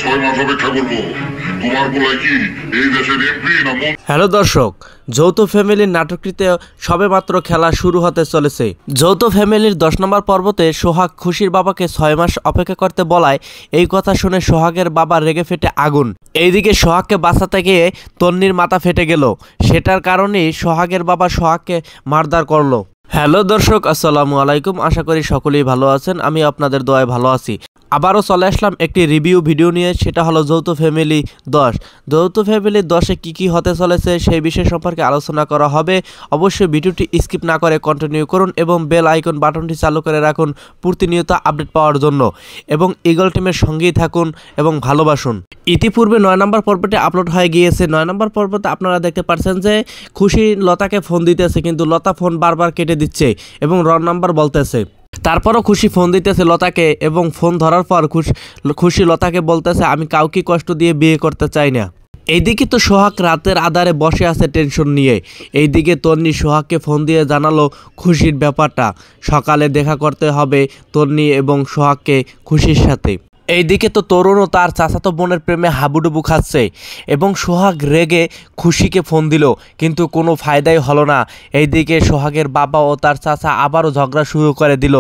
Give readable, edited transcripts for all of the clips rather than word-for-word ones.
6 মাস অপেক্ষা করব। তোমার বলাই কি এই দেশের এমপি না? হ্যালো দর্শক, যৌথ ফ্যামিলির নাটকটিতে সবেমাত্র খেলা শুরু হতে চলেছে। যৌথ ফ্যামিলির 10 নম্বর পর্বতে সোহাগ খুশির বাবাকে 6 মাস অপেক্ষা করতে বলায় এই কথা শুনে সোহাগের বাবা রেগে ফেটে আগুন। এইদিকে সোহাগকে বাঁচাতে গিয়ে তন্নির মাথা ফেটে গেল। সেটার কারণেই সোহাগের বাবা সোহাগকে মারধর করলো। হ্যালো দর্শক, আসসালামু আলাইকুম। আশা করি সকলেই ভালো আছেন। আমি আপনাদের দোয়ায় ভালো আছি। আবারও চলে আসলাম একটি রিভিউ ভিডিও নিয়ে। সেটা হলো যৌথ ফ্যামিলি 10। যৌথ ফ্যামিলি 10-এ কী হতে চলেছে সেই বিষয় সম্পর্কে আলোচনা করা হবে। অবশ্যই ভিডিওটি স্কিপ না করে কন্টিনিউ করুন এবং বেল আইকন বাটনটি চালু করে রাখুন প্রতিনিয়ত আপডেট পাওয়ার জন্য, এবং ইগল টিমের সঙ্গেই থাকুন এবং ভালোবাসুন। ইতিপূর্বে 9 নম্বর পর্বটি আপলোড হয়ে গিয়েছে। 9 নম্বর পর্বতে আপনারা দেখতে পাচ্ছেন যে খুশি লতাকে ফোন দিতেছে, কিন্তু লতা ফোন বারবার কেটে দিচ্ছে এবং রং নাম্বার বলতেছে। তারপরও খুশি ফোন দিতেছে লতাকে, এবং ফোন ধরার পর খুশি লতাকে বলতেছে আমি কাউকে কষ্ট দিয়ে বিয়ে করতে চাই না। এইদিকে তো সোহাগ রাতের আধারে বসে আছে টেনশন নিয়ে। এইদিকে তন্নি সোহাগকে ফোন দিয়ে জানালো খুশির ব্যাপারটা। সকালে দেখা করতে হবে তন্নি এবং সোহাগকে খুশির সাথে। এইদিকে তো তরুণও তার চাচাতো বোনের প্রেমে হাবুডুবু খাচ্ছে, এবং সোহাগ রেগে খুশিকে ফোন দিল, কিন্তু কোনো ফায়দাই হলো না। এইদিকে সোহাগের বাবা ও তার চাচা আবারও ঝগড়া শুরু করে দিল।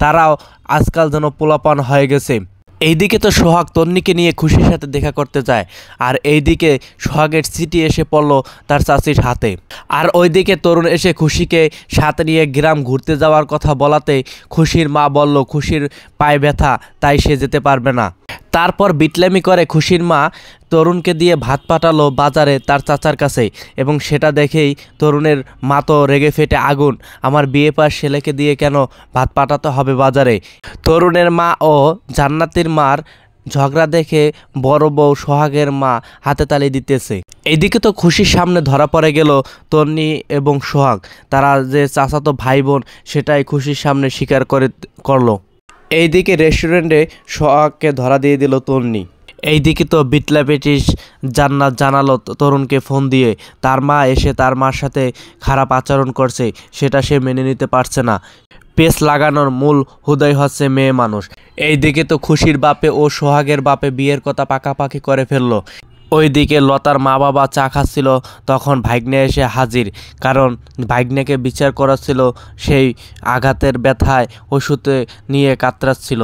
তারাও আজকাল যেন পোলাপান হয়ে গেছে। এইদিকে তো সোহাগ তন্নিকে নিয়ে খুশির সাথে দেখা করতে যায়, আর এইদিকে সোহাগের চিঠি এসে পড়লো তার চাচির হাতে। আর ওইদিকে তরুণ এসে খুশিকে সাথে নিয়ে গ্রাম ঘুরতে যাওয়ার কথা বলাতে খুশির মা বলল খুশির পায়ে ব্যথা, তাই সে যেতে পারবে না। তারপর বিটলামি করে খুশির মা তরুণকে দিয়ে ভাত পাঠালো বাজারে তার চাচার কাছে, এবং সেটা দেখেই তরুণের মা তো রেগে ফেটে আগুন। আমার বিয়ে পাশ ছেলেকে দিয়ে কেন ভাত পাঠাতে হবে বাজারে? তরুণের মা ও জান্নাতির মার ঝগড়া দেখে বড় বউ সোহাগের মা হাতে তালি দিতেছে। এইদিকে তো খুশির সামনে ধরা পড়ে গেল তন্নি এবং সোহাগ, তারা যে চাচাতো ভাই বোন সেটাই খুশির সামনে স্বীকার করলো। এইদিকে রেস্টুরেন্টে সোহাগকে ধরা দিয়ে দিল তন্নি। এইদিকে তো বিটলা পেটিস জান্নাত জানালো তরুণকে ফোন দিয়ে তার মা এসে তার মার সাথে খারাপ আচরণ করছে, সেটা সে মেনে নিতে পারছে না। পেস লাগানোর মূল হুদয় হচ্ছে মেয়ে মানুষ। এইদিকে তো খুশির বাপে ও সোহাগের বাপে বিয়ের কথা পাকাপাকি করে ফেললো। ওইদিকে লতার মা বাবা চা খাচ্ছিল, তখন ভাগ্নে এসে হাজির, কারণ ভাগ্নেকে বিচার করাচ্ছিল সেই আঘাতের ব্যথায় ওষুধে নিয়ে কাতরাচ্ছিল।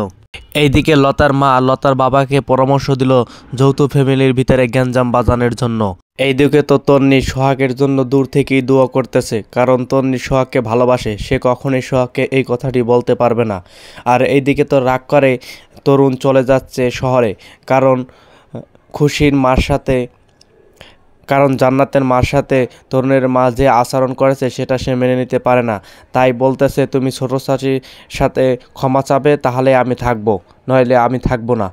এইদিকে লতার মা লতার বাবাকে পরামর্শ দিল যৌথ ফ্যামিলির ভিতরে গ্যাঞ্জাম বাজানোর জন্য। এইদিকে তো তন্নি সোহাগের জন্য দূর থেকেই দোয়া করতেছে, কারণ তন্নি সোহাগকে ভালোবাসে, সে কখনোই সোহাগকে এই কথাটি বলতে পারবে না। আর এইদিকে তো রাগ করে তরুণ চলে যাচ্ছে শহরে, কারণ খুশির মার সাথে, কারণ জান্নাতের মার সাথে তরুণের মা যে আচরণ করেছে সেটা সে মেনে নিতে পারে না। তাই বলতেছে তুমি ছোট চাচির সাথে ক্ষমা চাবে, তাহলে আমি থাকবো, নইলে আমি থাকবো না।